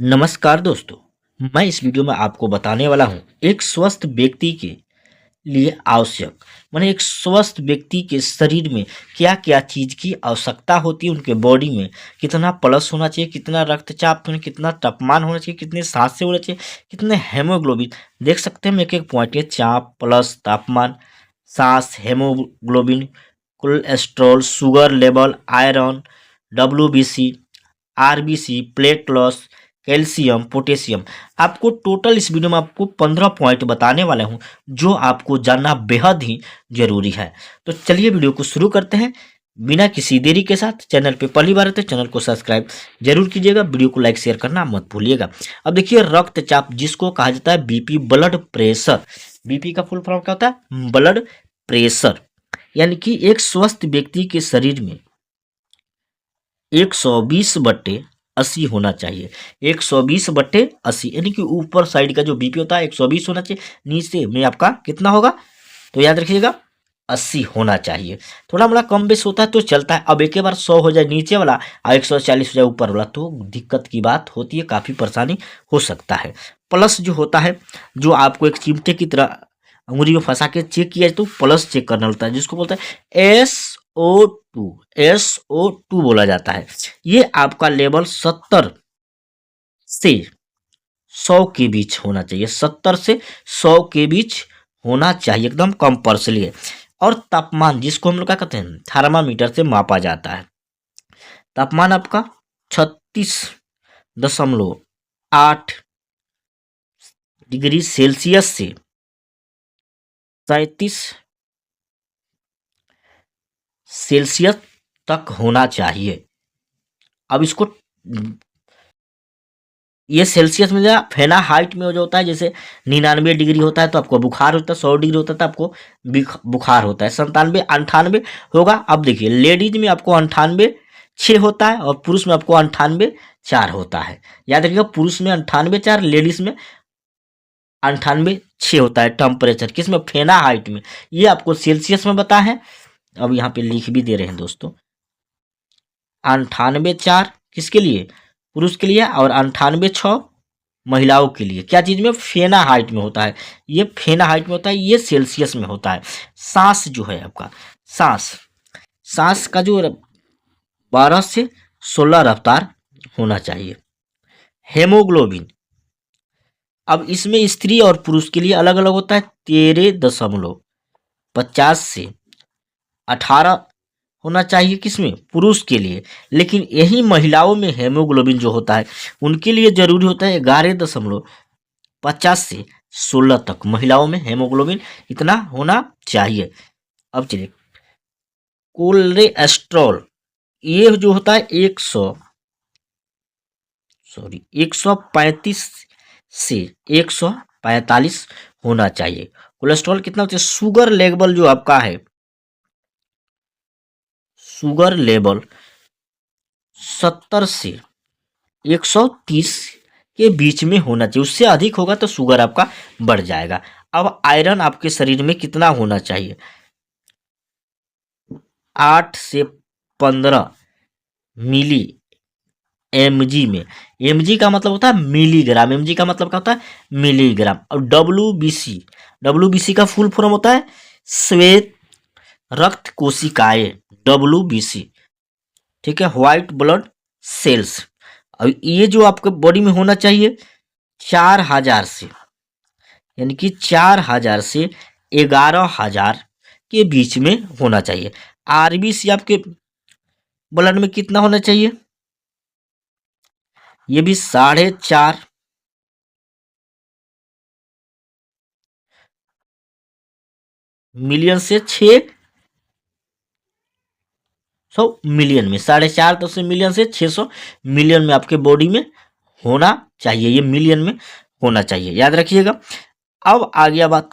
नमस्कार दोस्तों। मैं इस वीडियो में आपको बताने वाला हूं एक स्वस्थ व्यक्ति के लिए आवश्यक माने एक स्वस्थ व्यक्ति के शरीर में क्या क्या चीज की आवश्यकता होती है, उनके बॉडी में कितना प्लस होना चाहिए, कितना रक्तचाप होना, कितना तापमान होना चाहिए, कितने सांस से होना चाहिए, कितने हेमोग्लोबिन। देख सकते हैं हम एक एक पॉइंट है, चाप, प्लस, तापमान, सांस, haemoglobin, cholesterol, sugar level, iron, WBC, RBC, plate loss, calcium, potassium. आपको टोटल इस वीडियो में आपको 15 पॉइंट बताने वाला हूं जो आपको जानना बेहद ही जरूरी है। तो चलिए वीडियो को शुरू करते हैं बिना किसी देरी के साथ। चैनल पे पहली बार है तो चैनल को सब्सक्राइब जरूर कीजिएगा, वीडियो को लाइक शेयर करना मत भूलिएगा। अब देखिए, रक्तचाप जिसको कहा जाता है बीपी, ब्लड प्रेशर। बीपी का फुल फॉर्म क्या होता है? Blood pressure. यानी कि एक स्वस्थ व्यक्ति के शरीर में 120/80 होना चाहिए। 120/80 यानी कि ऊपर साइड का जो बीपी होता है 120 होना चाहिए, नीचे में आपका कितना होगा? तो याद रखिएगा 80 होना चाहिए। थोड़ा मोड़ा कम बेस होता है तो चलता है। अब एक बार 100 हो जाए नीचे वाला और 140 हो जाए ऊपर वाला तो दिक्कत की बात होती है, काफ़ी परेशानी हो सकता है। प्लस जो होता है, जो आपको एक चिमटे की तरह अंगुली में फंसा के चेक किया जाए तो प्लस चेक करना होता है, जिसको बोलते हैं SO2। SO2 बोला जाता है। ये आपका लेवल 70 से 100 के बीच होना चाहिए। 70 से 100 के बीच होना चाहिए, एकदम कंपल्सरी है। और तापमान जिसको हम लोग क्या कहते हैं, थर्मामीटर से मापा जाता है। तापमान आपका 36.8 डिग्री सेल्सियस से 37 सेल्सियस तक होना चाहिए। अब इसको ये सेल्सियस में या फ़ारेनहाइट में हो जाता है। जैसे 99 डिग्री होता है तो आपको बुखार होता है, 100 डिग्री होता है तो आपको बुखार होता है, 97, 98 होगा। अब देखिए, लेडीज में आपको 98.6 होता है और पुरुष में आपको 98.4 होता है। याद रखिएगा, पुरुष में 98.4, लेडीज में 98.6 होता है टेम्परेचर। किस में? फ़ारेनहाइट में। ये आपको सेल्सियस में बता है। अब यहाँ पे लिख भी दे रहे हैं दोस्तों, 98.4 किसके लिए? पुरुष के लिए, और 98.6 महिलाओं के लिए। क्या चीज में? फ़ारेनहाइट में होता है। ये फ़ारेनहाइट में होता है, ये सेल्सियस में होता है। सांस जो है आपका, सांस सांस का जो 12 से 16 रफ्तार होना चाहिए। हेमोग्लोबिन, अब इसमें स्त्री और पुरुष के लिए अलग अलग होता है। 13.50 से 18 होना चाहिए किसमें? पुरुष के लिए। लेकिन यही महिलाओं में हेमोग्लोबिन जो होता है उनके लिए जरूरी होता है 11.50 से 16 तक। महिलाओं में हेमोग्लोबिन इतना होना चाहिए। अब चलिए, कोलेस्ट्रॉल, ये जो होता है 135 से 145 होना चाहिए। कोलेस्ट्रॉल कितना होता है? शुगर लेवल जो आपका है, शुगर लेवल 70 से 130 के बीच में होना चाहिए। उससे अधिक होगा तो शुगर आपका बढ़ जाएगा। अब आयरन आपके शरीर में कितना होना चाहिए? 8 से 15 मिली mg में। mg का मतलब होता है मिलीग्राम। mg का मतलब क्या होता है? मिलीग्राम। और WBC का फुल फॉर्म होता है श्वेत रक्त कोशिकाएं, WBC। ठीक है, व्हाइट ब्लड सेल्स। अब ये जो आपके बॉडी में होना चाहिए 4000 से, यानी कि 4000 से 11000 के बीच में होना चाहिए। RBC आपके ब्लड में कितना होना चाहिए? ये भी 4.5 मिलियन से 600 मिलियन में, 4.5 तो से मिलियन से 600 मिलियन में आपके बॉडी में होना चाहिए। ये मिलियन में होना चाहिए, याद रखिएगा। अब आ गया बात,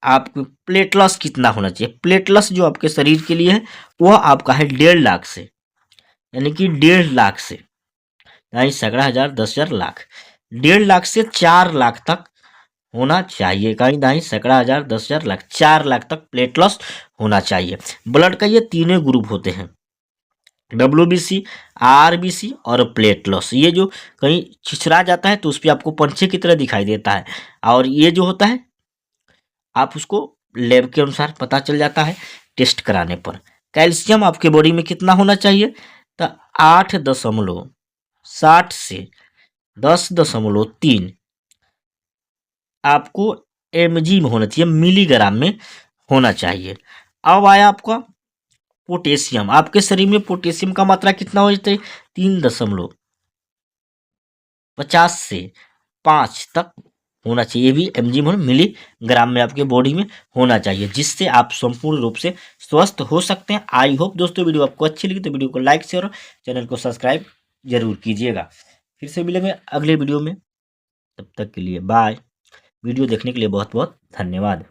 आपको प्लेटलेट्स कितना होना चाहिए। प्लेटलेट्स जो आपके शरीर के लिए है वह आपका है 1.5 लाख से, यानी कि 1.5 लाख से, यानी सैकड़ा, हजार, 10,000, लाख। 1.5 लाख से 4 लाख तक होना चाहिए। कहीं दाई सैकड़ा, हजार, 10,000, लाख, 4 लाख तक प्लेटलेट्स होना चाहिए। ब्लड का ये तीनों ग्रुप होते हैं, WBC, RBC और प्लेटलेट्स। ये जो कहीं छिछरा जाता है तो उस पर आपको पंछी की तरह दिखाई देता है, और ये जो होता है आप उसको लैब के अनुसार पता चल जाता है टेस्ट कराने पर। कैल्शियम आपके बॉडी में कितना होना चाहिए? तो 8.60 से 10.3 आपको mg में होना चाहिए, मिलीग्राम में होना चाहिए। अब आया आपका पोटेशियम। आपके शरीर में पोटेशियम का मात्रा कितना हो जाता है? 3.50 से 5 तक होना चाहिए। ये भी mg में, मिलीग्राम में आपके बॉडी में होना चाहिए, जिससे आप संपूर्ण रूप से स्वस्थ हो सकते हैं। आई होप दोस्तों वीडियो आपको अच्छी लगी तो वीडियो को लाइक शेयर और चैनल को सब्सक्राइब जरूर कीजिएगा। फिर से मिलेंगे अगले वीडियो में, तब तक के लिए बाय। वीडियो देखने के लिए बहुत बहुत धन्यवाद।